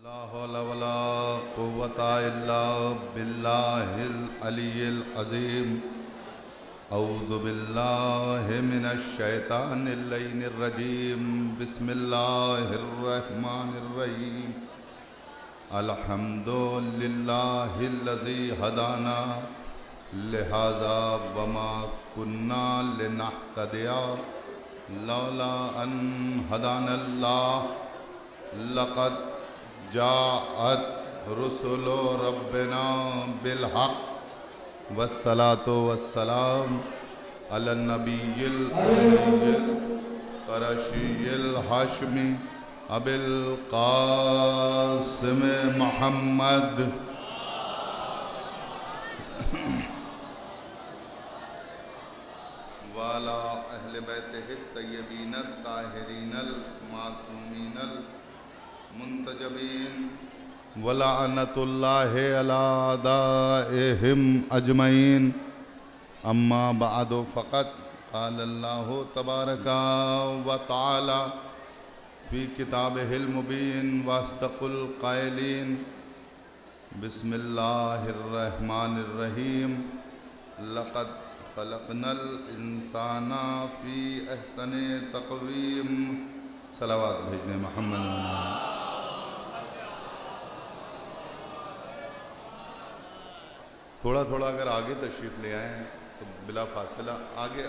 لا حول ولا قوة إلا بالله العلي العظيم أعوذ بالله من الشيطان اللعين الرجيم بسم الله الرحمن الرحيم الحمد لله الذي هدانا لهذا وما كنا لنهتدي لولا أن هدانا الله لقد جاءت رسل ربنا بالحق والصلاة والسلام على النبي الأمي القرشي الهاشمي أبي القاسم محمد وعلى أهل بيته الطيبين الطاهرين المعصومين المنتجبين ولعنة الله على أعدائهم أجمعين أما بعد فقد قال الله تبارك وتعالى في كتابه المبين وأصدق القائلين بسم الله الرحمن الرحيم لقد خلقنا الإنسان في أحسن تقويم صلوات بھیجنے محمد تھوڑا تھوڑا اگر آگے تشریف لے آئیں تو بلا فاصلہ آگے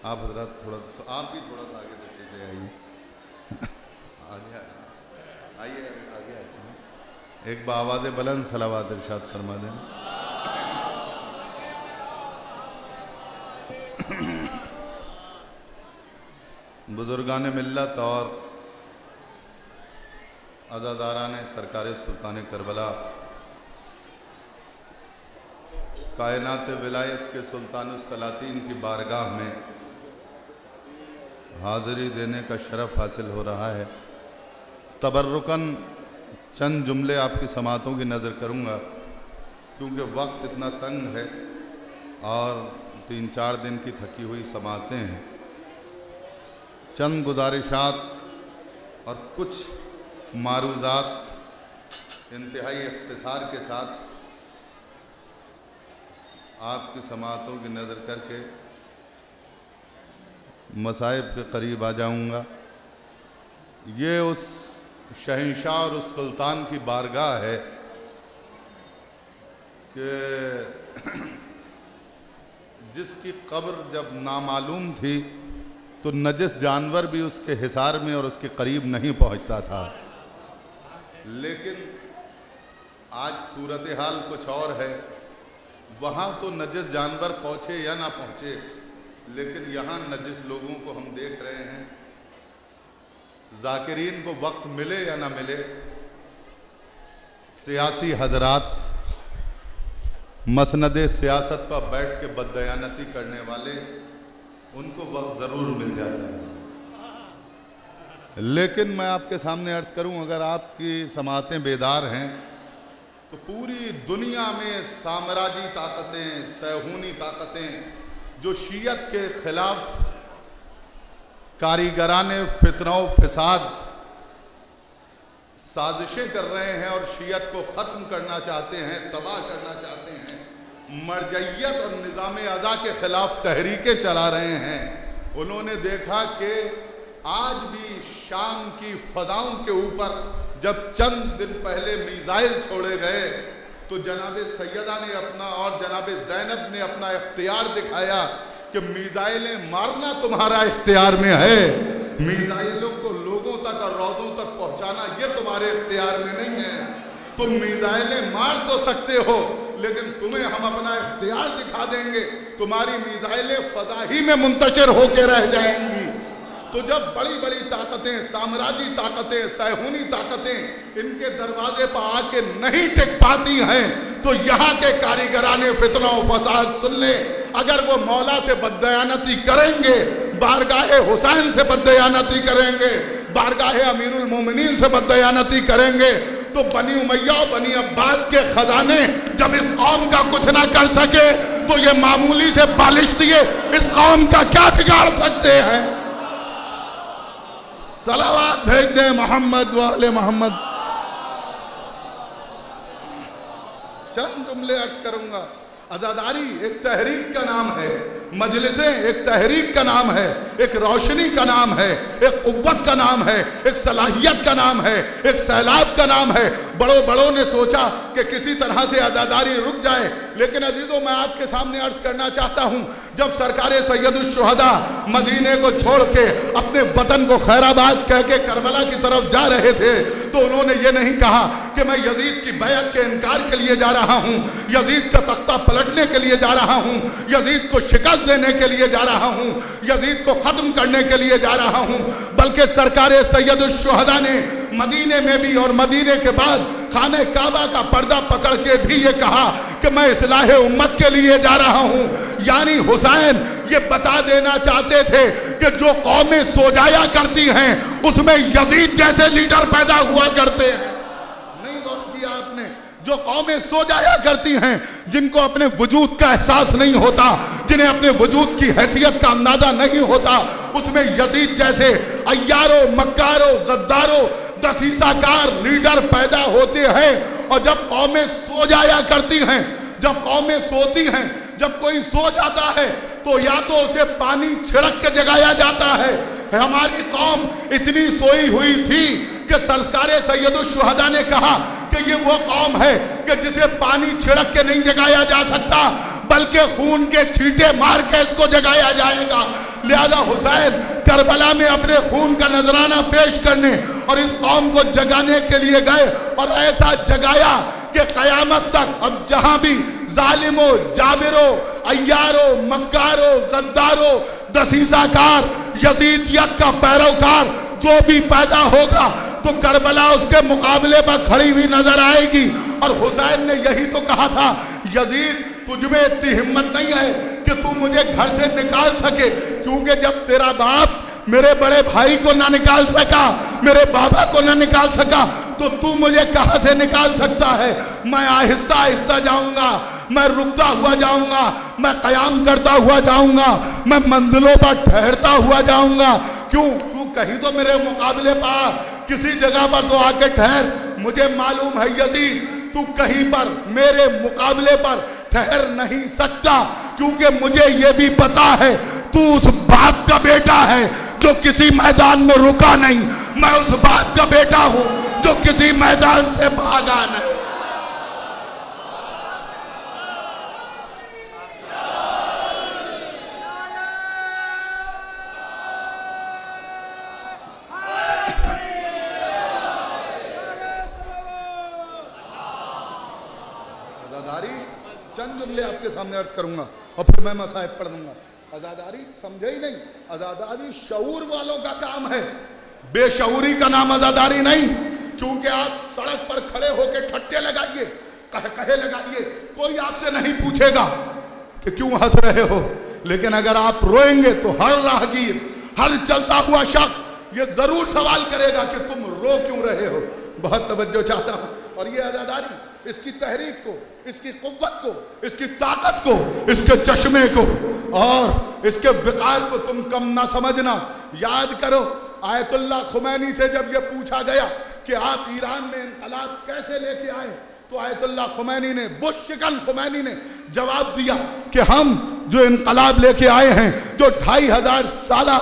آپ حضرات تھوڑا تو آپ بھی تھوڑا سا آگے تشریف لے آئیے آگے آئیے آگے آئیے ایک بآواز بلند صلوات ارشاد فرما دیں بزرگان ملت اور عزاداران سرکار سلطان کربلا کائنات ولایت کے سلطان السلاطین کی بارگاہ میں حاضری دینے کا شرف حاصل ہو رہا ہے تبرکاً چند جملے آپ کی سماعتوں کی نظر کروں گا کیونکہ وقت اتنا تنگ ہے اور 3-4 دن کی تھکی ہوئی سماعتیں ہیں چند گزارشات اور کچھ معروضات انتہائی اختصار کے ساتھ آپ کی سماعتوں کی نظر کر کے مصائب کے قریب آ جاؤں گا یہ اس شہنشاہ اور اس سلطان کی بارگاہ ہے کہ جس کی قبر جب نامعلوم تھی تو نجس جانور بھی اس کے حصار میں اور اس کے قریب نہیں پہنچتا تھا لیکن آج صورتحال کچھ اور ہے وہاں تو نجس جانور پہنچے یا نہ پہنچے لیکن یہاں نجس لوگوں کو ہم دیکھ رہے ہیں ذاکرین کو وقت ملے یا نہ ملے سیاسی حضرات مسند سیاست پر بیٹھ کے بددیانتی کرنے والے ان کو وقت ضرور مل جاتا ہے لیکن میں آپ کے سامنے عرض کروں اگر آپ کی سماعتیں بیدار ہیں تو پوری دنیا میں سامراجی طاقتیں صہیونی طاقتیں جو شیعت کے خلاف کاریگران فتنہ و فساد سازشیں کر رہے ہیں اور شیعت کو ختم کرنا چاہتے ہیں تباہ کرنا چاہتے ہیں مرجعیت اور نظام اعضاء کے خلاف تحریکیں چلا رہے ہیں انہوں نے دیکھا کہ آج بھی شام کی فضاؤں کے اوپر جب چند دن پہلے میزائل چھوڑے گئے تو جناب سیدہ نے اپنا اور جناب زینب نے اپنا اختیار دکھایا کہ میزائلیں مارنا تمہارا اختیار میں ہے میزائلوں کو لوگوں تک اور روضوں تک پہنچانا یہ تمہارے اختیار میں نہیں ہے تم میزائلیں مار تو سکتے ہو لیکن تمہیں ہم اپنا اختیار دکھا دیں گے تمہاری میزائلیں فضا ہی میں منتشر ہو کے رہ جائیں گی تو جب بڑی بڑی طاقتیں سامراجی طاقتیں صہیونی طاقتیں ان کے دروازے پر آ کے نہیں ٹک پاتی ہیں تو یہاں کے کاریگران فتنہ و فساد سن لیں اگر وہ مولا سے بددیانتی کریں گے بارگاہ حسین سے بددیانتی کریں گے بارگاہ امیر المومنین سے بددیانتی کریں گے تو بنی امیہ و بنی عباس کے خزانے جب اس قوم کا کچھ نہ کر سکے تو یہ معمولی سے بالش دیے اس قوم کا کیا بگاڑ سکتے ہیں صلوات بھیج دیں محمد و آل محمد جملے عرض کروں گا۔ عزاداری ایک تحریک کا نام ہے، مجلسیں ایک تحریک کا نام ہے، ایک روشنی کا نام ہے، ایک قوت کا نام ہے، ایک صلاحیت کا نام ہے، ایک سیلاب کا نام ہے۔ بڑوں نے سوچا کہ کسی طرح سے عزاداری رک جائے، لیکن عزیزوں میں آپ کے سامنے عرض کرنا چاہتا ہوں، جب سرکار سید الشہداء مدینے کو چھوڑ کے اپنے وطن کو خیر آباد کہہ کے کربلا کی طرف جا رہے تھے تو انہوں نے یہ نہیں کہا کہ میں یزید کی بیعت کے انکار کے لیے جا رہا ہوں، یزید کا تختہ پلٹنے کے لیے جا رہا ہوں، یزید کو شکست دینے کے لیے جا رہا ہوں، یزید کو ختم کرنے کے لیے جا رہا ہوں، بلکہ سرکار سید الشہداء نے مدینے میں بھی اور مدینے کے بعد خانہ کعبہ کا پردہ پکڑ کے بھی یہ کہا کہ میں اصلاح امت کے لیے جا رہا ہوں۔ یعنی حسین یہ بتا دینا چاہتے تھے کہ جو قومیں سو جایا کرتی ہیں اس میں یزید جیسے لیڈر پیدا ہوا کرتے ہیں۔ نہیں غور کیا آپ نے؟ جو قومیں سو جایا کرتی ہیں، جن کو اپنے وجود کا احساس نہیں ہوتا، جنہیں اپنے وجود کی حیثیت کا اندازہ نہیں ہوتا، اس میں یزید جیسے عیاروں، مکاروں، غداروں، دسیسہ کار لیڈر پیدا ہوتے ہیں۔ اور جب قومیں سو جایا کرتی ہیں، جب قومیں سوتی ہیں، جب کوئی سو جاتا ہے تو یا تو اسے پانی چھڑک کے جگایا جاتا ہے۔ ہماری قوم اتنی سوئی ہوئی تھی کہ سرکار سید الشہداء نے کہا کہ یہ وہ قوم ہے کہ جسے پانی چھڑک کے نہیں جگایا جا سکتا، بلکہ خون کے چھینٹے مار کے اس کو جگایا جائے گا۔ لہذا حسین کربلا میں اپنے خون کا نذرانہ پیش کرنے اور اس قوم کو جگانے کے لیے گئے، اور ایسا جگایا کہ قیامت تک اب جہاں بھی ظالموں، جابروں، عیاروں، مکاروں، غداروں، دسیسہ کار، یزیدیت کا پیروکار جو بھی پیدا ہوگا تو کربلا اس کے مقابلے پر کھڑی ہوئی نظر آئے گی۔ اور حسین نے یہی تو کہا تھا، یزید تجھ میں اتنی ہمت نہیں ہے کہ تو مجھے گھر سے نکال سکے، کیونکہ جب تیرا باپ میرے بڑے بھائی کو نہ نکال سکا، میرے بابا کو نہ نکال سکا، تو مجھے کہاں سے نکال سکتا ہے؟ میں آہستہ آہستہ جاؤں گا، میں رکتا ہوا جاؤں گا، میں قیام کرتا ہوا جاؤں گا، میں منزلوں پر ٹھہرتا ہوا جاؤں گا۔ کیوں؟ تو کہیں تو میرے مقابلے پر کسی جگہ پر تو آ کے ٹھہر۔ مجھے معلوم ہے یزید تو کہیں پر میرے مقابلے پر ٹھہر نہیں سکتا، کیونکہ مجھے یہ بھی پتا ہے تو اس باپ کا بیٹا ہے جو کسی میدان میں رکا نہیں، میں اس باپ کا بیٹا ہوں جو کسی میدان سے بھاگا نہیں۔ عزاداری چند جملے آپ کے سامنے عرض کروں گا اور پھر میں مصائب پڑھ دوں گا۔ عزاداری سمجھے ہی نہیں، عزاداری شعور والوں کا کام ہے، بے شعوری کا نام عزاداری نہیں۔ کیونکہ آپ سڑک پر کھڑے ہو کے ٹھٹے لگائیے، کہے لگائیے، کوئی آپ سے نہیں پوچھے گا کہ کیوں ہنس رہے ہو، لیکن اگر آپ روئیں گے تو ہر راہگیر، ہر چلتا ہوا شخص یہ ضرور سوال کرے گا کہ تم رو کیوں رہے ہو۔ بہت توجہ چاہتا ہوں۔ اور یہ عزاداری، اس کی تحریک کو، اس کی قوت کو، اس کی طاقت کو، اس کے چشمے کو اور اس کے وقار کو تم کم نہ سمجھنا۔ یاد کرو آیت اللہ خمینی سے جب یہ پوچھا گیا کہ آپ ایران میں انقلاب کیسے لے کے آئے، تو آیت اللہ خمینی نے، بش شکن خمینی نے جواب دیا کہ ہم جو انقلاب لے کے آئے ہیں، جو 2500 سالہ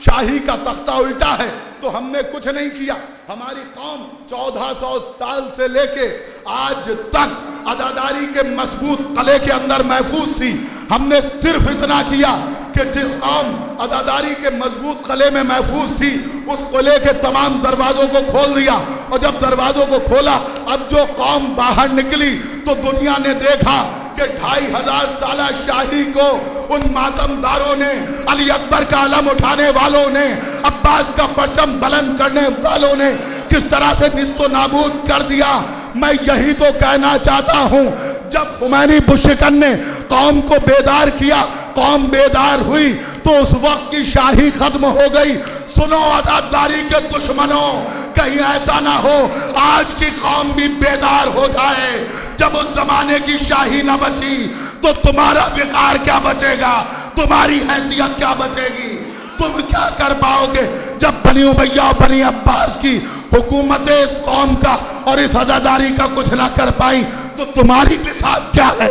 شاہی کا تختہ الٹا ہے، تو ہم نے کچھ نہیں کیا۔ ہماری قوم 1400 سال سے لے کے آج تک عزاداری کے مضبوط قلعے کے اندر محفوظ تھی۔ ہم نے صرف اتنا کیا کہ جس قوم عزاداری کے مضبوط قلعے میں محفوظ تھی، اس قلعے کے تمام دروازوں کو کھول دیا، اور جب دروازوں کو کھولا، اب جو قوم باہر نکلی تو دنیا نے دیکھا کہ 2500 سالہ شاہی کو ان ماتمداروں نے، علی اکبر کا علم اٹھانے والوں نے، عباس کا پرچم بلند کرنے والوں نے کس طرح سے نیست و نابود کر دیا۔ میں یہی تو کہنا چاہتا ہوں، جب خمینی بشکن نے قوم کو بیدار کیا، قوم بیدار ہوئی تو اس وقت کی شاہی ختم ہو گئی۔ سنو عزاداری کے دشمنوں، کہیں ایسا نہ ہو آج کی قوم بھی بیدار ہو جائے۔ جب اس زمانے کی شاہی نہ بچی تو تمہارا وقار کیا بچے گا، تمہاری حیثیت کیا بچے گی، تم کیا کر پاؤ گے؟ جب بنی امیہ اور بنی عباس کی حکومت اس قوم کا اور اس عزاداری کا کچھ نہ کر پائیں تو تو تمہاری بساط کیا ہے؟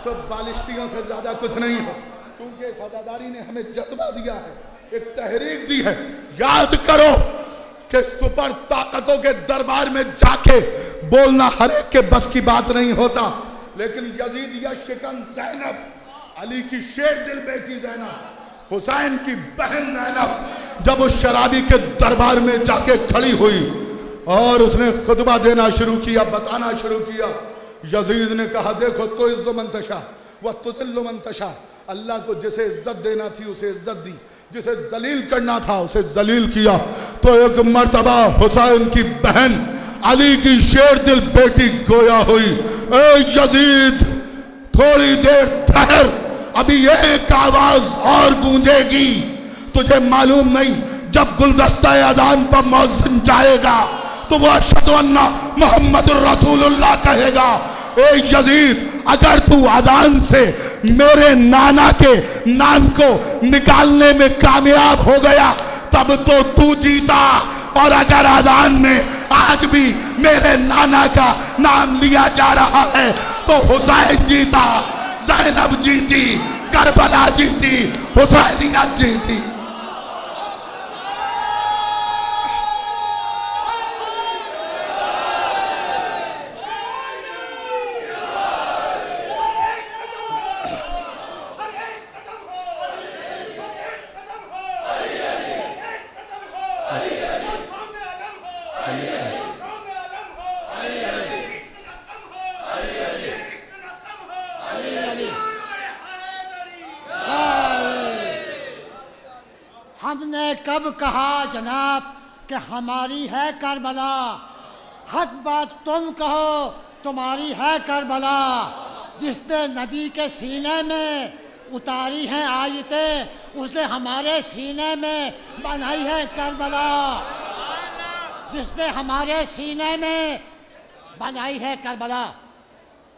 تو بالشتیوں سے زیادہ کچھ نہیں ہو، کیونکہ اس عزاداری نے ہمیں جذبہ دیا ہے، ایک تحریک دی ہے. یاد کرو کہ سپر طاقتوں کے دربار میں جا کے بولنا ہر ایک کے بس کی بات نہیں ہوتا، لیکن یزید یا شکن زینب، علی کی شیر دل بیٹی زینب، حسین کی بہن زینب، جب اس شرابی کے دربار میں جا کے کھڑی ہوئی اور اس نے خطبہ دینا شروع کیا، بتانا شروع کیا، یزید نے کہا دیکھو تو عز من تشاء وتذل من تشاء، اللہ کو جسے عزت دینا تھی اسے عزت دی، جسے ذلیل کرنا تھا اسے ذلیل کیا. تو ایک مرتبہ حسین کی بہن علی کی شیر دل بیٹی گویا ہوئی، اے یزید تھوڑی دیر ٹھہر، ابھی ایک آواز اور گونجے گی، تجھے معلوم نہیں جب گلدستہ اذان پر مؤذن جائے گا تو وہ اشہد ان محمد الرسول اللہ کہے گا. اے یزید اگر تو اذان سے میرے نانا کے نام کو نکالنے میں کامیاب ہو گیا تب تو جیتا، اور اگر اذان میں آج بھی میرے نانا کا نام لیا جا رہا ہے تو حسین جیتا، زینب جیتی، کربلا جیتی، حسینیت جیتی. ہم نے کب کہا جناب کہ ہماری ہے کربلا؟ حق بات تم کہو تمہاری ہے کربلا. جس نے نبی کے سینے میں اتاری ہیں آیتیں اس نے ہمارے سینے میں بنائی ہے کربلا. جس نے ہمارے سینے میں بنائی ہے کربلا.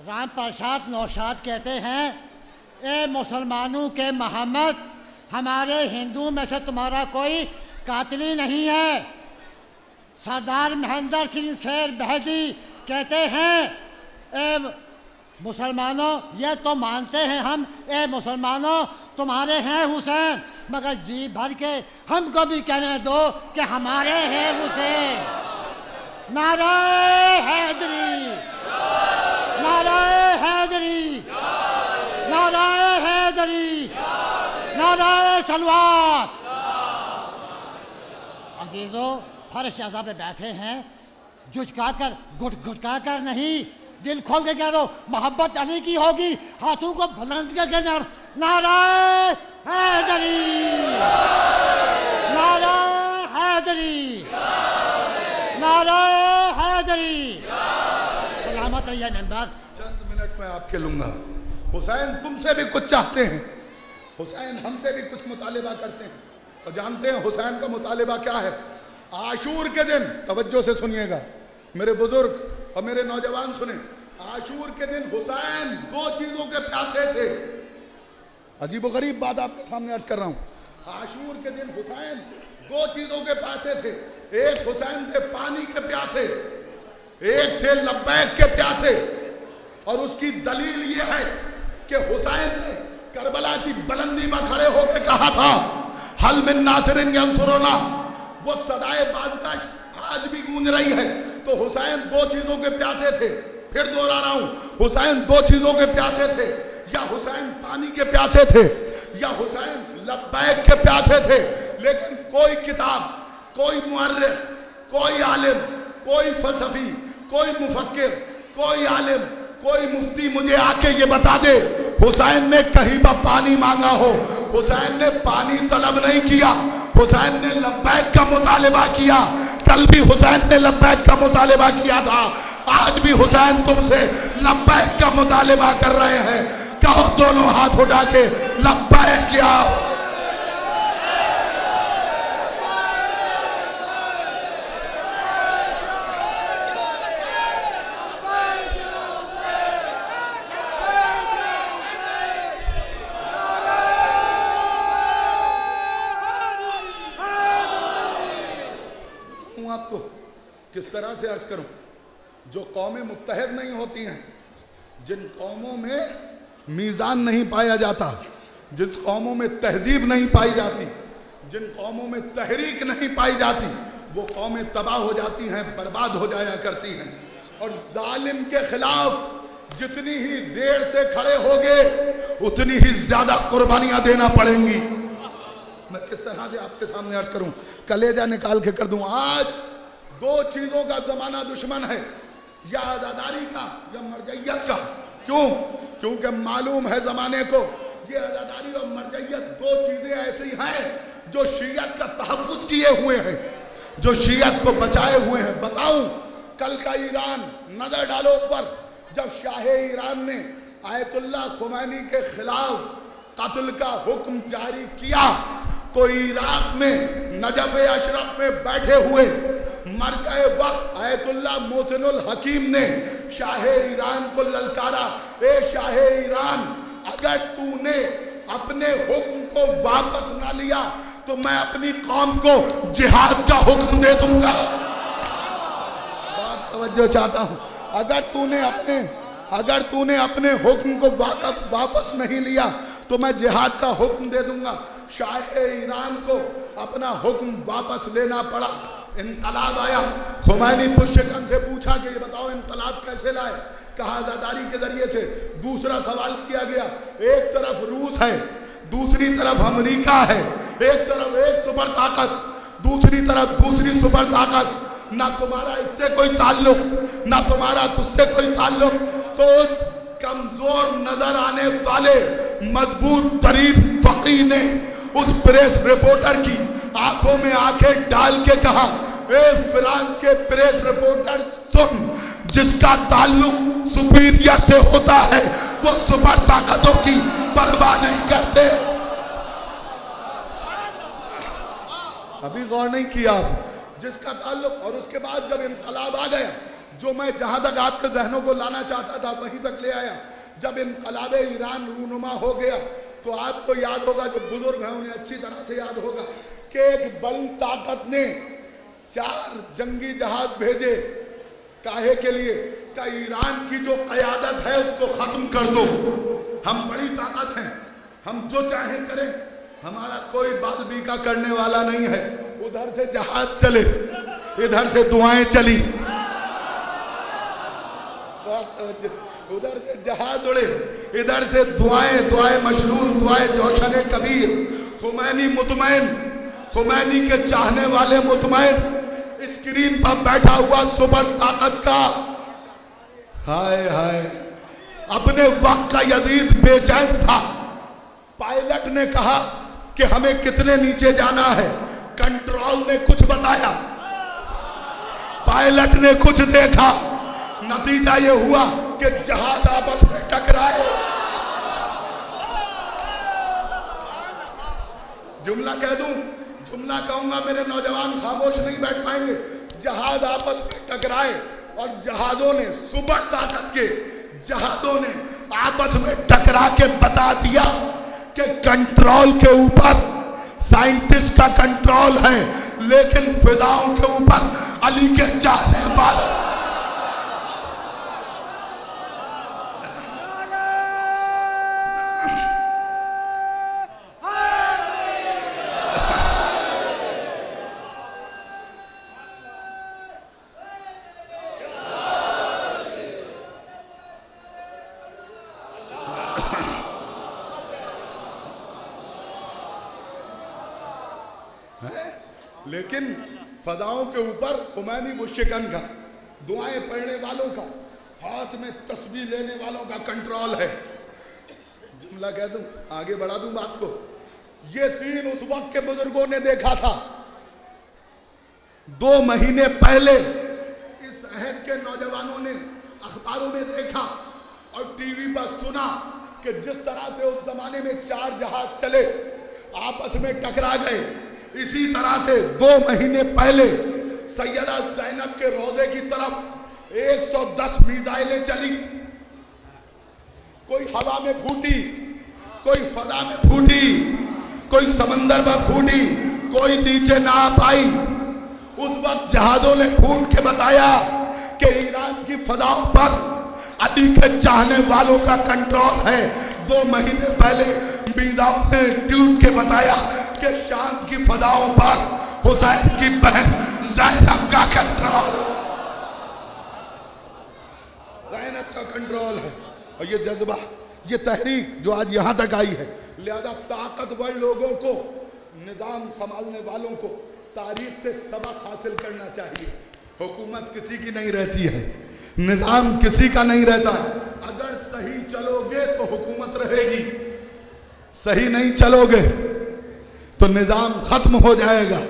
رام پرساد نوشاد کہتے ہیں اے مسلمانوں کے محمد، ہمارے ہندو میں سے تمہارا کوئی قاتلی نہیں ہے. سردار مہندر سنگھ شیر بہادی کہتے ہیں اے مسلمانوں یہ تو مانتے ہیں ہم، اے مسلمانوں تمہارے ہیں حسین، مگر جی بھر کے ہم کو بھی کہنے دو کہ ہمارے ہیں حسین. نعرہ حیدری، نعرہ حیدری، نعرہ حیدری، نعرہ صلوات. عزیزو فرش اعضا پہ بیٹھے ہیں، جھجکا کر گھٹکا کر نہیں، دل کھول کے کہہ دو محبت علی کی ہوگی، ہاتھوں کو بلند کر کے نعرہ حیدری، نعرہ حیدری، نعرہ حیدری. سلامت رہیے ممبر. چند منٹ میں آپ کے لوں گا. حسین تم سے بھی کچھ چاہتے ہیں، حسین ہم سے بھی کچھ مطالبہ کرتے ہیں، اور جانتے ہیں حسین کا مطالبہ کیا ہے؟ عاشور کے دن، توجہ سے سنیے گا میرے بزرگ اور میرے نوجوان سنیں، عاشور کے دن حسین دو چیزوں کے پیاسے تھے. عجیب و غریب بات آپ کے سامنے عرض کر رہا ہوں. عاشور کے دن حسین دو چیزوں کے پیاسے تھے. ایک حسین تھے پانی کے پیاسے، ایک تھے لبیک کے پیاسے. اور اس کی دلیل یہ ہے کہ حسین نے کربلا کی بلندی پر کھڑے ہو کے کہا تھا حل من ناصر ینصرنا، وہ صدائے بازگشت آج بھی گونج رہی ہے. تو حسین دو چیزوں کے پیاسے تھے. پھر دوہرا رہا ہوں، حسین دو چیزوں کے پیاسے تھے، یا حسین پانی کے پیاسے تھے یا حسین لبیک کے پیاسے تھے. لیکن کوئی کتاب، کوئی مورخ، کوئی عالم، کوئی فلسفی، کوئی مفکر، کوئی عالم، کوئی مفتی مجھے آ کے یہ بتا دے حسین نے کہیں پر پانی مانگا ہو. حسین نے پانی طلب نہیں کیا، حسین نے لبیک کا مطالبہ کیا. کل بھی حسین نے لبیک کا مطالبہ کیا تھا، آج بھی حسین تم سے لبیک کا مطالبہ کر رہے ہیں. کہو دونوں ہاتھ اٹھا کے لبیک کیا. آپ کو کس طرح سے عرض کروں؟ جو قومیں متحد نہیں ہوتی ہیں، جن قوموں میں میزان نہیں پایا جاتا، جن قوموں میں تہذیب نہیں پائی جاتی، جن قوموں میں تحریک نہیں پائی جاتی، وہ قومیں تباہ ہو جاتی ہیں، برباد ہو جایا کرتی ہیں۔ اور ظالم کے خلاف جتنی ہی دیر سے کھڑے ہوگے اتنی ہی زیادہ قربانیاں دینا پڑیں گی۔ میں کس طرح سے آپ کے سامنے عرض کروں، کلیجہ نکال کے کر دوں۔ آج دو چیزوں کا زمانہ دشمن ہے، یا عزاداری کا یا مرجعیت کا۔ کیوں؟ کیونکہ معلوم ہے زمانے کو یہ عزاداری اور مرجعیت دو چیزیں ایسی ہیں جو شیعت کا تحفظ کیے ہوئے ہیں، جو شیعت کو بچائے ہوئے ہیں۔ بتاؤں کل کا ایران، نظر ڈالو اس پر، جب شاہ ایران نے آیت اللہ خمینی کے خلاف قتل کا حکم جاری کیا تو عراق میں نجف اشرف میں بیٹھے ہوئے مرجع وقت آیت اللہ محسن الحکیم نے شاہ ایران کو للکارا، اے شاہ ایران، اگر تو نے اپنے حکم کو واپس نہ لیا تو میں اپنی قوم کو جہاد کا حکم دے دوں گا۔ بات توجہ چاہتا ہوں، اگر تو نے اپنے حکم کو واپس نہیں لیا تو میں جہاد کا حکم دے دوں گا۔ شاہ ایران کو اپنا حکم واپس لینا پڑا، انقلاب آیا۔ خمینی پشکن سے پوچھا کہ یہ بتاؤ انقلاب کیسے لائے؟ کہا عزاداری کے ذریعے سے۔ دوسرا سوال کیا گیا، ایک طرف روس ہے، دوسری طرف امریکہ ہے، ایک طرف ایک سپر طاقت، دوسری طرف دوسری سپر طاقت، نہ تمہارا اس سے کوئی تعلق، نہ تمہارا اس سے کوئی تعلق، تو اس کمزور نظر آنے والے مضبوط ترین فقیہ نے اس پریس رپورٹر کی آنکھوں میں آنکھیں ڈال کے کہا، اے فرانس کے پریس رپورٹر سن، جس کا تعلق سپیریئر سے ہوتا ہے وہ سپر طاقتوں کی پرواہ نہیں کرتے۔ ابھی غور نہیں کیا آپ، جس کا تعلق۔ اور اس کے بعد جب انقلاب آ گیا، جو میں جہاں تک آپ کے ذہنوں کو لانا چاہتا تھا وہیں تک لے آیا، جب انقلاب ایران رونما ہو گیا تو آپ کو یاد ہوگا، جو بزرگ ہیں انہیں اچھی طرح سے یاد ہوگا کہ ایک بڑی طاقت نے 4 جنگی جہاز بھیجے۔ کاہے کے لیے؟ کہ ایران کی جو قیادت ہے اس کو ختم کر دو، ہم بڑی طاقت ہیں، ہم جو چاہیں کریں، ہمارا کوئی بال بیکا کرنے والا نہیں ہے۔ ادھر سے جہاز چلے، ادھر سے دعائیں چلی، ادھر سے جہاز اڑے، ادھر سے دعائیں مشلول، دعائیں جوشن کبیر۔ خمینی مطمئن، خمینی کے چاہنے والے مطمئن، اسکرین پر بیٹھا ہوا سپر طاقت کا، ہائے ہائے، اپنے وقت کا یزید بے چین تھا۔ پائلٹ نے کہا کہ ہمیں کتنے نیچے جانا ہے، کنٹرول نے کچھ بتایا، پائلٹ نے کچھ دیکھا، نتیجہ یہ ہوا کہ جہاز آپس میں ٹکرائے۔ جملہ کہہ دوں، جملہ کہوں گا، میرے نوجوان خاموش نہیں بیٹھ پائیں گے۔ جہاز آپس میں ٹکرائے اور جہازوں نے، سپر طاقت کے جہازوں نے آپس میں ٹکرا کے بتا دیا کہ کنٹرول کے اوپر سائنٹسٹ کا کنٹرول ہے، لیکن فضاؤں کے اوپر علی کے چاہنے والا۔ لیکن فضاؤں کے اوپر خمینی مشکن کا، دعائیں پڑھنے والوں کا، ہاتھ میں تسبیح لینے والوں کا کنٹرول ہے۔ جملہ کہہ دوں، آگے بڑھا دوں بات کو۔ یہ سین اس وقت کے بزرگوں نے دیکھا تھا۔ 2 مہینے پہلے اس عہد کے نوجوانوں نے اخباروں میں دیکھا اور ٹی وی پر سنا کہ جس طرح سے اس زمانے میں 4 جہاز چلے، آپس میں ٹکرا گئے، اسی طرح سے 2 مہینے پہلے سیدہ زینب کے روضے کی طرف 110 میزائلیں چلی، کوئی ہوا میں پھوٹی، کوئی فضا میں پھوٹی، کوئی سمندر میں پھوٹی، کوئی نیچے نہ آ پائی۔ اس وقت جہازوں نے پھوٹ کے بتایا کہ ایران کی فضاؤں پر علی کے چاہنے والوں کا کنٹرول ہے. 2 مہینے پہلے میرزاؤں نے ٹویٹ کے بتایا کہ شام کی فضاؤں پر حسین کی بہن زینب کا کنٹرول ہے. زینب کا کنٹرول ہے. اور یہ جذبہ، یہ تحریک جو آج یہاں تک آئی ہے، لہذا طاقتور لوگوں کو، نظام سنبھالنے والوں کو تاریخ سے سبق حاصل کرنا چاہیے. حکومت کسی کی نہیں رہتی ہے، نظام کسی کا نہیں رہتا. اگر صحیح چلو گے تو حکومت رہے گی، صحیح نہیں چلو گے تو نظام ختم ہو جائے گا،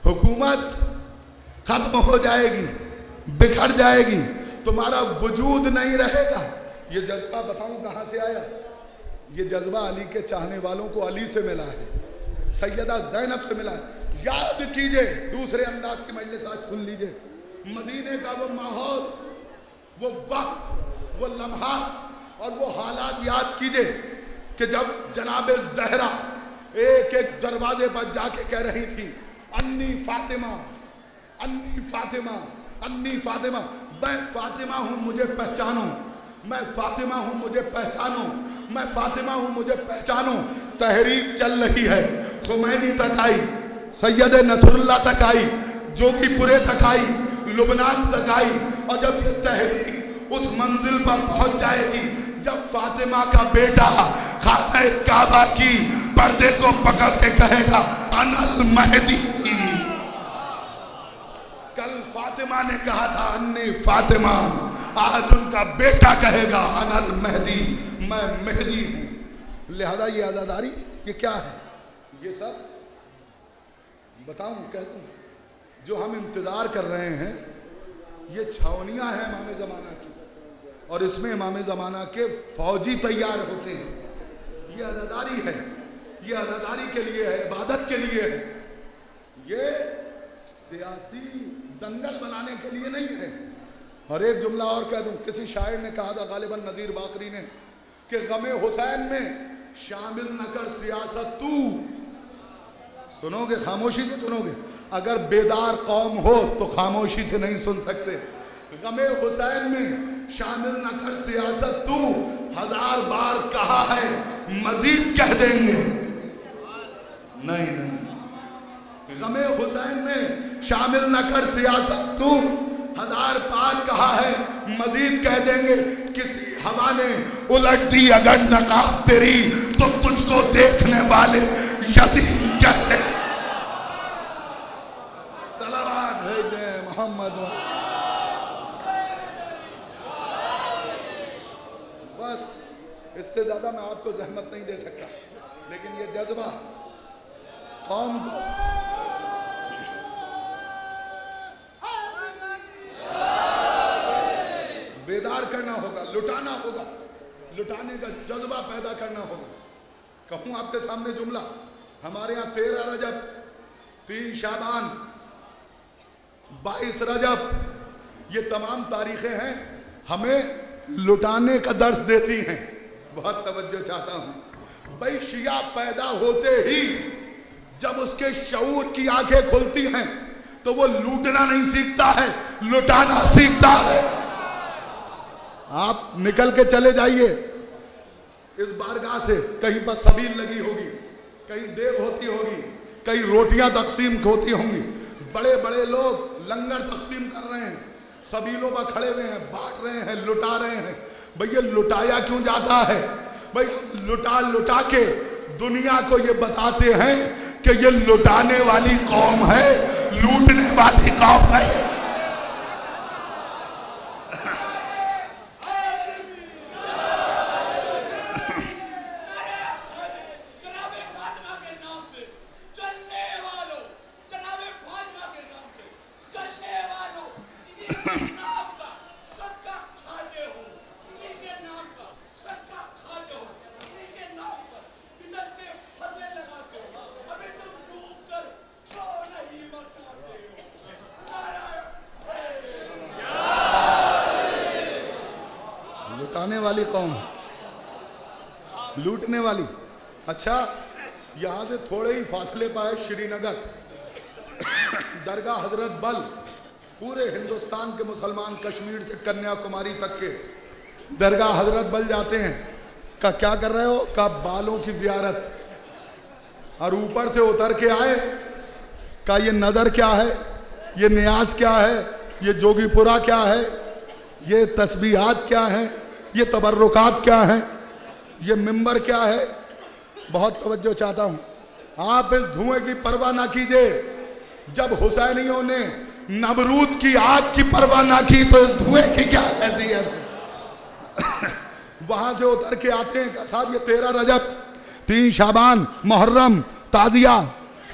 حکومت ختم ہو جائے گی، بکھر جائے گی، تمہارا وجود نہیں رہے گا. یہ جذبہ بتاؤں کہاں سے آیا؟ یہ جذبہ علی کے چاہنے والوں کو علی سے ملا ہے، سیدہ زینب سے ملا ہے. یاد کیجئے، دوسرے انداز کی مجلس آج سن لیجئے، مدینے کا وہ ماحول، وہ وقت، وہ لمحات اور وہ حالات یاد کیجئے کہ جب جناب زہرا ایک ایک دروازے پر جا کے کہہ رہی تھی انی فاطمہ، انی فاطمہ، انی فاطمہ، میں فاطمہ ہوں مجھے پہچانو، میں فاطمہ ہوں مجھے پہچانو، میں فاطمہ ہوں مجھے پہچانو. تحریک چل رہی ہے، خمینی تک آئی، سید نصر اللہ تک آئی، جوگی پورے تک آئی، لبنان تک آئی. اور جب یہ تحریک اس منزل پر پہنچ جائے گی جب فاطمہ کا بیٹا خانہ کعبہ کی پردے کو پکڑ کے کہے گا انا المہدی. کل فاطمہ نے کہا تھا انی فاطمہ، آج ان کا بیٹا کہے گا انا المہدی، میں مہدی ہوں. لہذا یہ عزاداری یہ کیا ہے؟ یہ سب بتاؤں کہہ دوں جو ہم انتظار کر رہے ہیں، یہ چھاونیاں ہیں امام زمانہ کی، اور اس میں امام زمانہ کے فوجی تیار ہوتے ہیں. یہ عزاداری ہے، یہ عزاداری کے لیے ہے، عبادت کے لیے ہے، یہ سیاسی دنگل بنانے کے لیے نہیں ہے. اور ایک جملہ اور کہہ دوں، کسی شاعر نے کہا تھا، غالباً نذیر باقری نے، کہ غم حسین میں شامل نہ کر سیاست تو. سنو گے، خاموشی سے سنو گے. اگر بیدار قوم ہو تو خاموشی سے نہیں سن سکتے. غم حسین میں شامل نہ کر سیاست تو، 1000 بار کہا ہے مزید کہہ دیں گے. نہیں نہیں، غم حسین میں شامل نہ کر سیاست تو، 1000 بار کہا ہے مزید کہہ دیں گے. کسی ہوا نے الٹ دی اگر نقاب تیری تو تجھ کو دیکھنے والے یزید کہہ دیں. صلوات بھیجیں محمد. بس اس سے زیادہ میں آپ کو زحمت نہیں دے سکتا، لیکن یہ جذبہ قوم کو بیدار کرنا ہوگا، لٹانا ہوگا، لٹانے کا جذبہ پیدا کرنا ہوگا. کہوں آپ کے سامنے جملہ، ہمارے ہاں 13 رجب، 3 شعبان، 22 رجب، یہ تمام تاریخیں ہیں، ہمیں لٹانے کا درس دیتی ہیں. بہت توجہ چاہتا ہوں. بھائی شیعہ پیدا ہوتے ہی جب اس کے شعور کی آنکھیں کھلتی ہیں تو وہ لوٹنا نہیں سیکھتا ہے، لٹانا سیکھتا ہے. آپ نکل کے چلے جائیے اس بارگاہ سے، کہیں پر سبیل لگی ہوگی، کہیں دیگ ہوتی ہوگی، کہیں روٹیاں تقسیم ہوتی ہوں گی، بڑے بڑے لوگ لنگر تقسیم کر رہے ہیں، سبیلوں پر کھڑے ہوئے ہیں، بانٹ رہے ہیں، لٹا رہے ہیں. بھئی یہ لٹایا کیوں جاتا ہے؟ بھئی ہم لٹا لٹا کے دنیا کو یہ بتاتے ہیں کہ یہ لٹانے والی قوم ہے، لوٹنے والی قوم ہے. والی قوم، لوٹنے والی. اچھا یہاں سے تھوڑے ہی فاصلے پہ ہے شری نگر، درگاہ حضرت بل. پورے ہندوستان کے مسلمان کشمیر سے کنیا کماری تک کے درگاہ حضرت بل جاتے ہیں. کہا کیا کر رہے ہو؟ کہا بالوں کی زیارت. اور اوپر سے اتر کے آئے. کہا یہ نظر کیا ہے؟ یہ نیاز کیا ہے؟ یہ جوگی پورا کیا ہے؟ یہ تسبیحات کیا ہیں؟ یہ تبرکات کیا ہیں؟ یہ منبر کیا ہے؟ بہت توجہ چاہتا ہوں. آپ اس دھوئیں کی پرواہ نہ کیجئے. جب حسینیوں نے نمرود کی آگ کی پرواہ نہ کی تو اس دھوئیں کی کیا حیثیت ہے؟ وہاں سے اتر کے آتے ہیں کہ صاحب یہ 13 رجب، 3 شعبان، محرم، تعزیہ،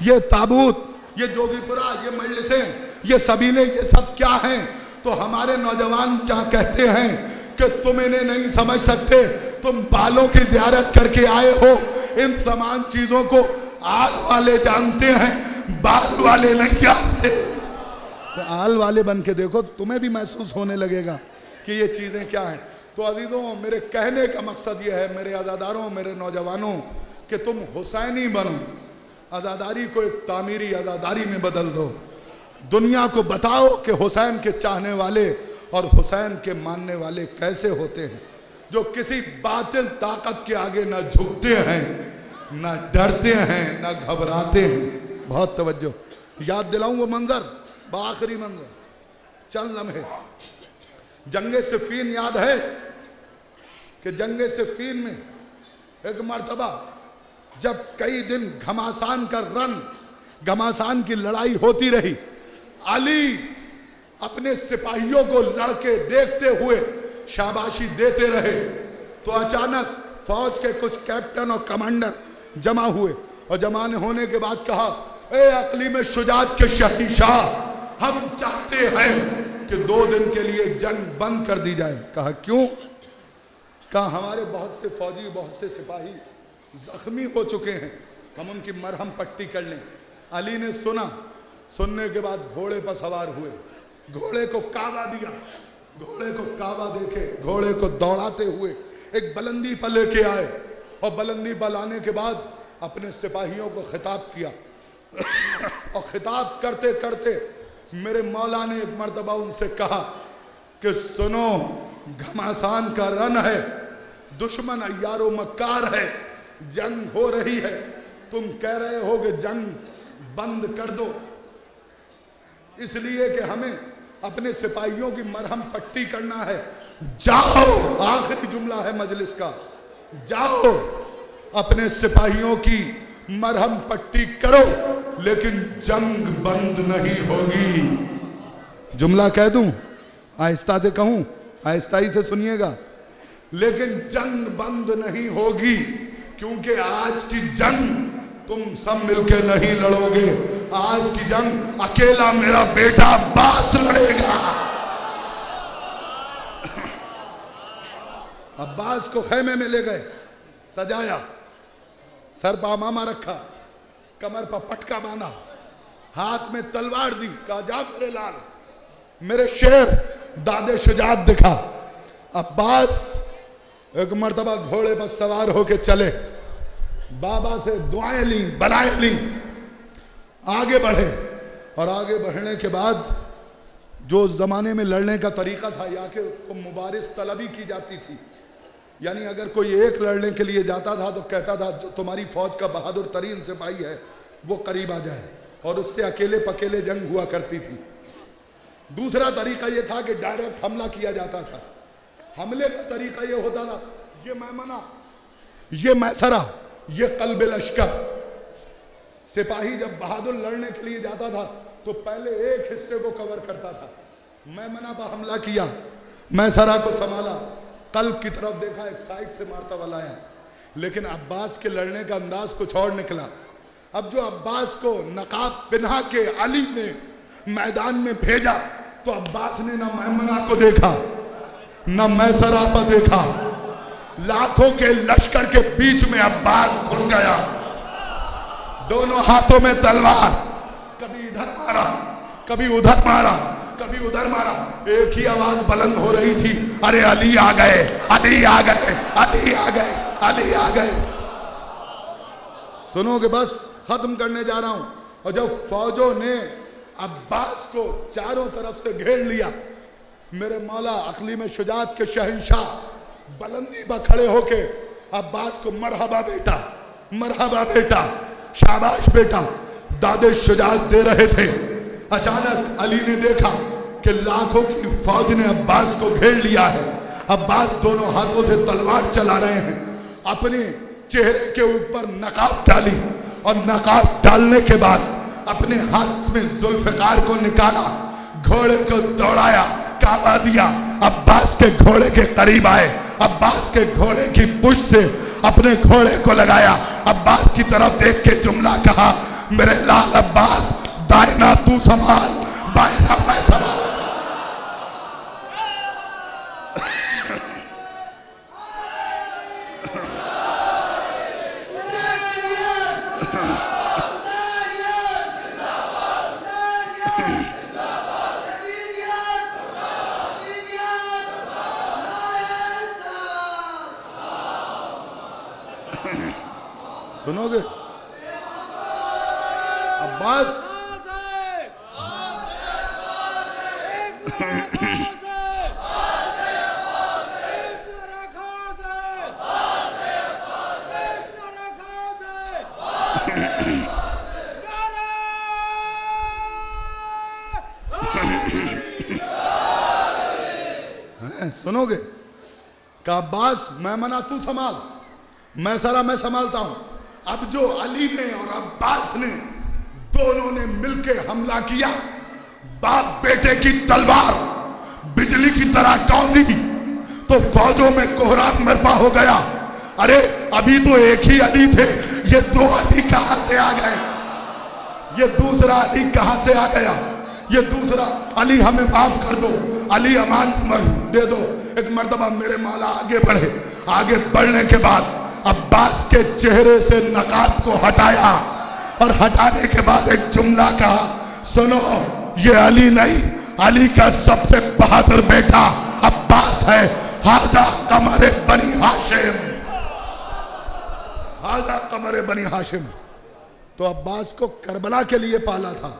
یہ تابوت، یہ جوگی پورا، یہ مجلسیں، یہ سبیلیں، یہ سب کیا ہیں؟ تو ہمارے نوجوان کیا کہتے ہیں کہ تم انہیں نہیں سمجھ سکتے، تم بالوں کی زیارت کر کے آئے ہو. ان تمام چیزوں کو آل والے جانتے ہیں، بال والے نہیں جانتے. آل والے بن کے دیکھو، تمہیں بھی محسوس ہونے لگے گا کہ یہ چیزیں کیا ہیں. تو عزیزوں، میرے کہنے کا مقصد یہ ہے میرے عزاداروں، میرے نوجوانوں، کہ تم حسینی بنو. عزاداری کو ایک تعمیری عزاداری میں بدل دو. دنیا کو بتاؤ کہ حسین کے چاہنے والے اور حسین کے ماننے والے کیسے ہوتے ہیں، جو کسی باطل طاقت کے آگے نہ جھکتے ہیں، نہ ڈرتے ہیں، نہ گھبراتے ہیں. بہت توجہ. یاد دلاؤں وہ منظر، بآخری منظر، چند لمحے. جنگ صفین یاد ہے کہ جنگ صفین میں ایک مرتبہ جب کئی دن گھماسان کا رن، گھماسان کی لڑائی ہوتی رہی، علی اپنے سپاہیوں کو لڑکے دیکھتے ہوئے شاباشی دیتے رہے، تو اچانک فوج کے کچھ کیپٹن اور کمانڈر جمع ہوئے، اور جمع ہونے کے بعد کہا اے اقلیم شجاعت کے شہنشاہ، ہم چاہتے ہیں کہ 2 دن کے لیے جنگ بند کر دی جائے. کہا کیوں؟ کہا ہمارے بہت سے فوجی، بہت سے سپاہی زخمی ہو چکے ہیں، ہم ان کی مرہم پٹی کر لیں. علی نے سنا. سننے کے بعد گھوڑے پر سوار ہوئے، گھوڑے کو کعبہ دیا، گھوڑے کو کعبہ دیکھے، گھوڑے کو دوڑاتے ہوئے ایک بلندی پر لے کے آئے، اور بلندی پر لانے کے بعد اپنے سپاہیوں کو خطاب کیا. اور خطاب کرتے کرتے میرے مولا نے ایک مرتبہ ان سے کہا کہ سنو، گھماسان کا رن ہے، دشمن عیار و مکار ہے، جنگ ہو رہی ہے، تم کہہ رہے ہو کہ جنگ بند کر دو، اس لیے کہ ہمیں اپنے سپاہیوں کی مرہم پٹی کرنا ہے. جاؤ، آخری جملہ ہے مجلس کا، جاؤ اپنے سپاہیوں کی مرہم پٹی کرو، لیکن جنگ بند نہیں ہوگی. جملہ کہہ دوں، آہستہ سے کہوں، آہستہ ہی سے سنیے گا. لیکن جنگ بند نہیں ہوگی، کیونکہ آج کی جنگ تم سب مل کے نہیں لڑو گے. آج کی جنگ اکیلا میرا بیٹا عباس لڑے گا. عباس کو خیمے میں لے گئے، سجایا، سر پہ امامہ رکھا، کمر پہ پٹکا باندھا، ہاتھ میں تلوار دی. کہا جا میرے لال، میرے شیر، داد شجاعت دکھا. عباس ایک مرتبہ گھوڑے پر سوار ہو کے چلے، بابا سے دعائیں لیں، بلائیں لیں، آگے بڑھے. اور آگے بڑھنے کے بعد جو زمانے میں لڑنے کا طریقہ تھا، یا کہ مبارز طلبی کی جاتی تھی، یعنی اگر کوئی ایک لڑنے کے لیے جاتا تھا تو کہتا تھا جو تمہاری فوج کا بہادر ترین سپاہی ہے وہ قریب آ جائے، اور اس سے اکیلے پکیلے جنگ ہوا کرتی تھی. دوسرا طریقہ یہ تھا کہ ڈائریکٹ حملہ کیا جاتا تھا. حملے کا طریقہ یہ ہوتا تھا، یہ میمنہ، یہ میسرہ، یہ قلب لشکر. سپاہی جب بہادر لڑنے کے لیے جاتا تھا تو پہلے ایک حصے کو کور کرتا تھا. میمنہ پر حملہ کیا، میسرہ کو سنبھالا، قلب کی طرف دیکھا، ایک سائٹ سے مارتا ہوا لایا. لیکن عباس کے لڑنے کا انداز کچھ اور نکلا. اب جو عباس کو نقاب پہنا کے علی نے میدان میں بھیجا تو عباس نے نہ میمنہ کو دیکھا نہ میسرہ کو دیکھا. لاکھوں کے لشکر کے بیچ میں عباس گھس گیا، دونوں ہاتھوں میں تلوار، کبھی ادھر مارا، کبھی ادھر مارا، کبھی ادھر مارا. ایک ہی آواز بلند ہو رہی تھی، ارے علی آ گئے، علی آ گئے، علی آ گئے، علی آ گئے. سنو کہ بس ختم کرنے جا رہا ہوں. اور جب فوجوں نے عباس کو چاروں طرف سے گھیر لیا. میرے مولا اقلیم شجاعت کے شہنشاہ بلندی پر کھڑے ہو کے عباس کو مرحبا بیٹا، مرحبا بیٹا، شاباش بیٹا داد شجاعت دے رہے تھے. اچانک علی نے دیکھا کہ لاکھوں کی فوج نے عباس کو گھیر لیا ہے. عباس دونوں ہاتھوں سے تلوار چلا رہے ہیں. اپنے چہرے کے اوپر نقاب ڈالی اور نقاب ڈالنے کے بعد اپنے ہاتھ میں ذوالفقار کو نکالا، گھوڑے کو دوڑایا، کعبہ دیا. عباس کے گھوڑے کے قریب آئے، عباس کے گھوڑے کی پشت سے اپنے گھوڑے کو لگایا. عباس کی طرف دیکھ کے جملہ کہا، میرے لال عباس دائنا تو سنبھال، بائنا میں سنبھال. سنو گے عباس سنو گے کہ عباس میں منع تو سنبھال، میں سارا میں سنبھالتا ہوں. اب جو علی نے اور عباس نے دونوں نے مل کے حملہ کیا، باپ بیٹے کی تلوار بجلی کی طرح کوندی تو فوجوں میں کوہرام برپا ہو گیا. ارے ابھی تو ایک ہی علی تھے، یہ دو علی کہاں سے آ گئے؟ یہ دوسرا علی کہاں سے آ گیا؟ یہ دوسرا علی ہمیں معاف کر دو، علی امان دے دو. ایک مرتبہ میرے مولا آگے بڑھے. آگے بڑھنے کے بعد عباس کے چہرے سے نقاب کو ہٹایا اور ہٹانے کے بعد ایک جملہ کہا، سنو یہ علی نہیں، علی کا سب سے بہادر بیٹا عباس ہے. ھذا قمر بنی ہاشم، ھذا قمر بنی ہاشم. تو عباس کو کربلا کے لیے پالا تھا.